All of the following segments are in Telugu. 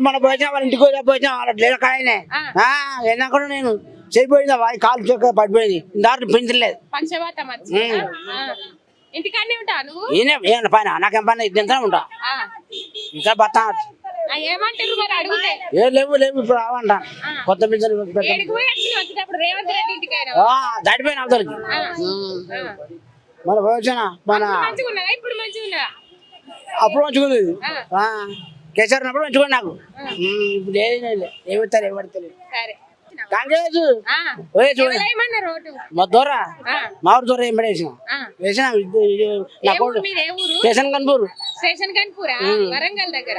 మన పోయినా వాళ్ళ ఇంటికి పోయినా వాళ్ళ లేని కాడనే ఎన్నా కూడా నేను చేయిపోయిందా కాలు చొక్క పడిపోయింది దాంట్లో పెంచలేదు పక్షవాతం వచ్చి ఇంటికాడనే ఉంటా నువ్వు ఈయన పైన నాకేం పని ఇంత ఉంటా ఇంకా బతా ఏమంటారు మరి అడిగితే ఏ లేవు ఇప్పుడు రావంట కొత్త పింఛన్ ఏడికి పోయి వచ్చినప్పుడు రేవంత్ రెడ్డి ఇంటికి దాటిపోయిన అవతలకి మన పోయిన మన మంచిగా ఉన్నదా ఇప్పుడు మంచిగా ఉన్నదా అప్పుడు మంచుకుంది కేసీఆర్ ఉన్నప్పుడు మంచుకోండి నాకు ఇప్పుడు ఏమిస్తారు ఎవరు సరే కాంగ్రెస్ ఏమన్నారు ఓటు మా దూర మా ఊరు దూర ఏం వేసిన వేసిన స్టేషన్ కన్పూర్ స్టేషన్ కన్పూరా వరంగల్ దగ్గర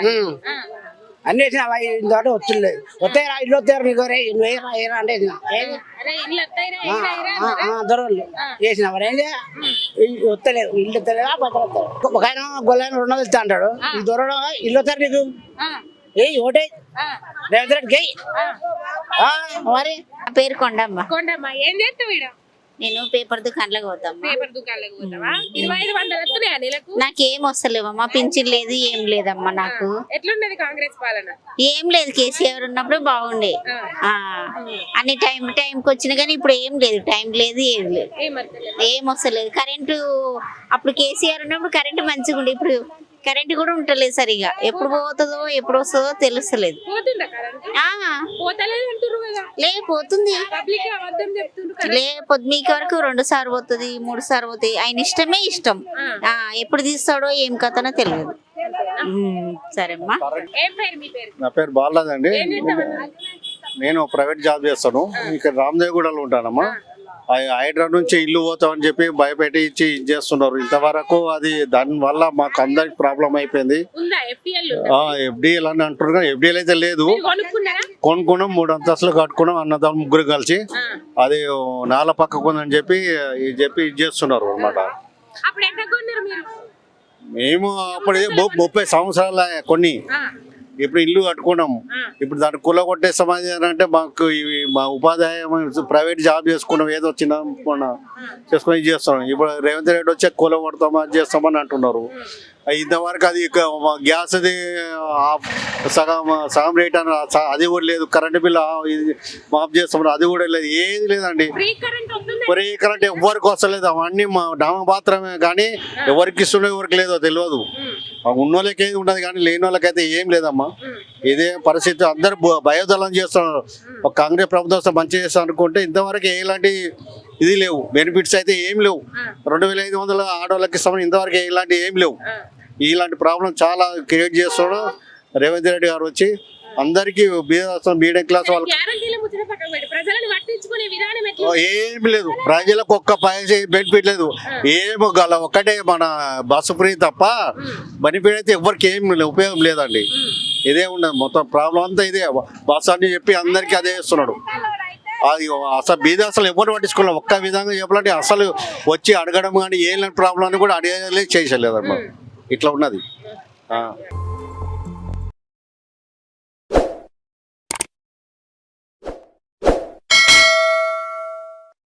అన్ని వేసిన ఇంతటి వచ్చలేదు వస్తాయి ఇల్లు వస్తారు నీకు నువ్వేరా అంటే దొరలు వేసిన మరి ఏంటి వస్తలేదు ఇల్లు వస్తలేదా ఒక ఆయన గొల్లని 200 ఇస్తా అంటాడు ఈ దొర ఇల్లు వస్తారు నీకు ఏ ఓటే రేవంత్ రెడ్డికి మరి పేరు కొండమ్మ. కొండమ్మ ఏం చేస్తావు ఈడ? నేను పేపర్ దుకాణంలోకి పోతాం. పేపర్ దుకాణంలోకి పోతావా? 2500 వస్తున్నాయా నెలకు? నాకేం వస్తలేవమ్మా, పింఛన్ లేదు ఏం లేదమ్మా నాకు. ఎట్లున్నది కాంగ్రెస్ పాలన? ఏం లేదు, కేసీఆర్ ఉన్నప్పుడు బాగుండే. అన్ని టైంకి వచ్చినా కానీ ఇప్పుడు ఏం లేదు, టైం లేదు ఏం లేదు, ఏం వస్తలేదు. కరెంటు అప్పుడు కేసీఆర్ ఉన్నప్పుడు కరెంటు మంచిగా ఉండే, ఇప్పుడు కరెంట్ కూడా ఉంటలేదు సరిగా. ఎప్పుడు పోతుందో ఎప్పుడు వస్తుందో తెలుస్తలేదు. లే పోతుంది, లే పొద్దుమీకి వరకు 2 సార్లు పోతుంది 3 సార్లు పోతాయి. ఆయన ఇష్టమే ఇష్టం, ఎప్పుడు తీస్తాడో ఏం కథనో తెలియదు. సరేమ్మా. నా పేరు బాలరాజ్ అండి. నేను ప్రైవేట్ జాబ్ చేస్తాను. ఇక్కడ రామదేవగూడలో ఉంటానమ్మా. హైడ్రా నుంచి ఇల్లు పోతామని చెప్పి భయపెట్టి ఇచ్చి చేస్తున్నారు. ఇంతవరకు అది దాని వల్ల మాకు అందరికి ప్రాబ్లం అయిపోయింది. ఎఫ్డిఎల్ అని అంటున్నారు కానీ ఎఫ్డిఎల్ అయితే లేదు. కొనుక్కున్నాం, 3 అంతస్తులు కట్టుకున్నాం అన్నదాన్ని ముగ్గురు కలిసి. అది నాల పక్కకు ఉందని చెప్పి ఇది చేస్తున్నారు అనమాట. మేము అప్పుడు 30 సంవత్సరాల కొన్ని ఇప్పుడు ఇల్లు కట్టుకున్నాం. ఇప్పుడు దాన్ని కుల కొట్టే సమాజం అంటే మాకు మా ఉపాధ్యాయం ప్రైవేట్ జాబ్ చేసుకున్నాం, ఏదో చిన్న చేసుకుని చేస్తున్నాం. ఇప్పుడు రేవంత్ రెడ్డి వచ్చే కుల కొడతామా చేస్తామని అంటున్నారు. ఇంతవరకు అది గ్యాస్ది సగం రేట్ అని అది కూడా లేదు. కరెంట్ బిల్ మాఫ్ చేస్తామని అది కూడా లేదు, ఏది లేదండి. ఫ్రీ కరెంట్ ఎవరికి వస్తలేదు. అవన్నీ మా డామ మాత్రమే కానీ ఎవరికి ఇస్తుండో ఎవరికి లేదో తెలియదు. ఉన్నోళ్ళకి ఏది ఉండదు కానీ లేని వాళ్ళకైతే ఏం లేదమ్మా. ఇదే పరిస్థితి, అందరు భయోదలం చేస్తున్నారు. ఒక కాంగ్రెస్ ప్రభుత్వం మంచి చేస్తా అనుకుంటే ఇంతవరకు ఎలాంటి ఇది లేవు, బెనిఫిట్స్ అయితే ఏం లేవు. 2500 ఆడవాళ్ళకి ఇస్తామని ఇంతవరకు ఇలాంటి ఏం లేవు. ఇలాంటి ప్రాబ్లం చాలా క్రియేట్ చేస్తాడు రేవంత్ రెడ్డి గారు వచ్చి. అందరికి మీడియం క్లాస్ వాళ్ళకి ఏమి లేదు, ప్రజలకు ఒక్క పైసా బెనిఫిట్ లేదు. ఏమో గల ఒక్కటే మన బస్సు ఫ్రీ తప్ప బెనిఫిట్ అయితే ఎవరికి ఏం ఉపయోగం లేదండి. ఇదే ఉండదు, మొత్తం ప్రాబ్లం అంతా ఇదే. బస్సు అని చెప్పి అందరికీ అదే చేస్తున్నాడు. అది అసలు బీద అసలు ఎవరు పట్టించుకోలేదు. ఒక్క విధంగా చెప్పాలంటే అసలు వచ్చి అడగడం కానీ ఏం ప్రాబ్లం అని కూడా అడిగేది చేసలేదు అన్నమాట. ఇట్లా ఉన్నది.